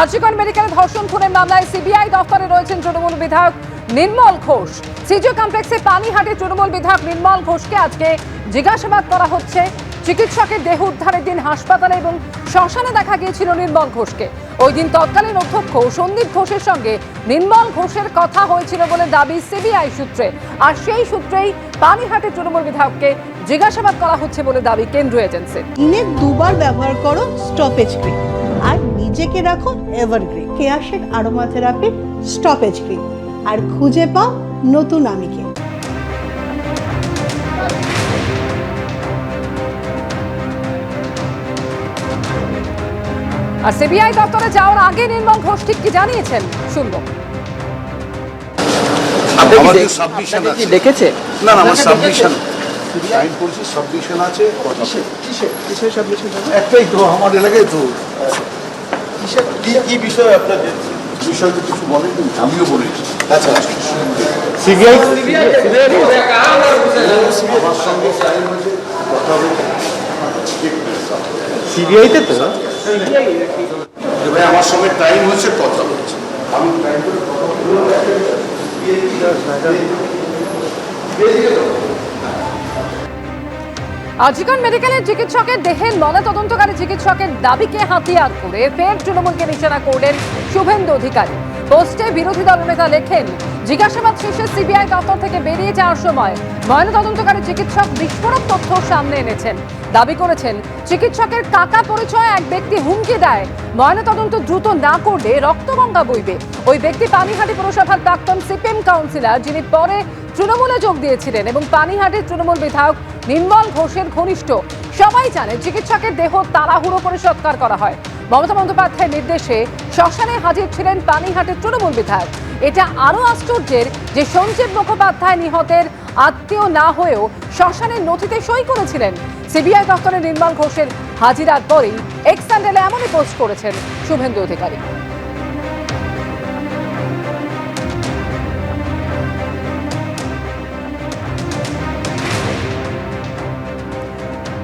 RG Kar medical ধর্ষণ খুনের মামলায় সিবিআই দফতরে রয়েছেন তৃণমূল বিধায়ক নির্মল ঘোষ। সিজিও কমপ্লেক্সে পানিহাটি তৃণমূল বিধায়ক নির্মল ঘোষকে আজকে জিজ্ঞাসাবাদ করা হচ্ছে। চিকিৎসকের দেহ উদ্ধারের দিন হাসপাতালে এবং শ্মশানে দেখা গিয়েছিল নির্মল ঘোষকে। ওই দিন তৎকালীন অধ্যক্ষ সন্দীপ ঘোষের সঙ্গে নির্মল ঘোষের কথা হয়েছিল বলে দাবি সিবিআই সূত্রে। আর সেই সূত্রেই পানিহাটি তৃণমূল বিধায়ককে জিজ্ঞাসাবাদ করা হচ্ছে বলে দাবি কেন্দ্রীয় এজেন্সি। দিনে দুবার ব্যবহার করো স্টপেজ ক্রিম আর নিজেকে রাখো এভারগ্রিন কেয়াশেক আরোমা থেরাপি স্টপেজ ক্রিম আর খুঁজে পাও নতুন আমিকে। আর সিবিআই দপ্তরে যাওয়ার আগে নির্মল ঘোষ ঠিক কি জানিয়েছেন শুনবো। দেখেছে না না আমার সাবমিশন সাইন করছি, সাবমিশন আছে। কিসের সাবমিশন? একটাই তো আমার এলাকায় তো। কি বিষয় আপনাদের? বিষয়টা কিছু বলেনি, আমিও বলেছি। আচ্ছা সিবিআই আমার সঙ্গে সাইন হয়েছে, কথা হয়েছে সিবিআইতে তো যে ভাই আমার সঙ্গে টাইম হয়েছে, কথা হয়েছে। আমি টাইম করে কথা আরজিকর মেডিকেলের চিকিৎসকের দেহের ময়নাতদন্তকারী চিকিৎসকের দাবিকে হাতিয়ার করে ফের তৃণমূলকে নিশানা করলেন শুভেন্দু অধিকারী। পোস্টে বিরোধী দলনেতা লেখেন, জিজ্ঞাসাবাদ শেষে সিবিআই দপ্তর থেকে বেরিয়ে যাওয়ার সময় ময়নাতদন্তকারী চিকিৎসক বিস্ফোরক তথ্য সামনে এনেছেন। দাবি করেছেন, চিকিৎসকের কাকা পরিচয় এক ব্যক্তি হুমকি দেয় ময়নাতদন্ত দ্রুত না করলে রক্তগঙ্গা বইবে। ওই ব্যক্তি পানিহাটি পুরসভার প্রাক্তন সিপিএম কাউন্সিলর, যিনি পরে তৃণমূলে যোগ দিয়েছিলেন এবং পানিহাটির তৃণমূল বিধায়ক নির্মল ঘোষের ঘনিষ্ঠ। সবাই জানে চিকিৎসকের দেহ তাড়াহুড়ো করে সৎকার করা হয়। মমতা বন্দ্যোপাধ্যায়ের নির্দেশে শ্মশানে হাজির ছিলেন পানিহাটির তৃণমূল বিধায়ক। এটা আরও আশ্চর্যের যে সঞ্জীব মুখোপাধ্যায় নিহতের আত্মীয় না হয়েও শ্মশানের নথিতে সই করেছিলেন। সিবিআই দপ্তরে নির্মল ঘোষের হাজিরার পরেই এক্স হ্যান্ডেলে এমনই পোস্ট করেছেন শুভেন্দু অধিকারী।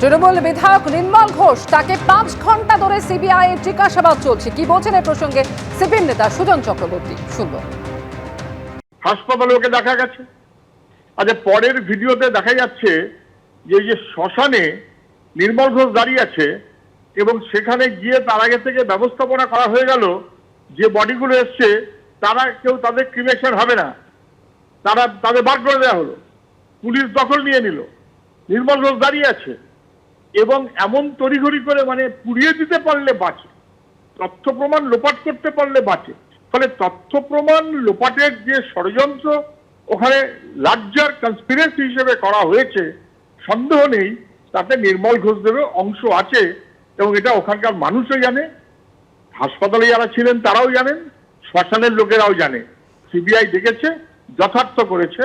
তৃণমূল বিধায়ক নির্মল ঘোষ, তাকে 5 ঘন্টা ধরে সিবিআই এর জিজ্ঞাসাবাদ চলছে। কি বলছেন এই প্রসঙ্গে সিপিএম নেতা সুজন চক্রবর্তী, শুনবো। হাসপাতালে ওকে দেখা গেছে। আচ্ছা, পরের ভিডিওতে দেখা যাচ্ছে যে শ্মশানে নির্মল ঘোষ দাঁড়িয়ে আছে এবং সেখানে গিয়ে তার আগে থেকে ব্যবস্থাপনা করা হয়ে গেল যে বডিগুলো এসছে তারা কেউ তাদের ক্রিমেশন হবে না, তাদের বার করে দেওয়া হলো, পুলিশ দখল নিয়ে নিল। নির্মল ঘোষ দাঁড়িয়ে আছে এবং এমন তড়িঘড়ি করে মানে পুড়িয়ে দিতে পারলে বাঁচে, তথ্য প্রমাণ লোপাট করতে পারলে বাঁচে। ফলে তথ্য প্রমাণ লোপাটের যে ষড়যন্ত্র ওখানে লার্জার কনস্পিরেসি হিসেবে করা হয়েছে, সন্দেহ নেই তাতে নির্মল ঘোষদেরও অংশ আছে এবং এটা ওখানকার মানুষও জানে, হাসপাতালে যারা ছিলেন তারাও জানেন, শ্মশানের লোকেরাও জানে। সিবিআই দেখেছে, যথার্থ করেছে।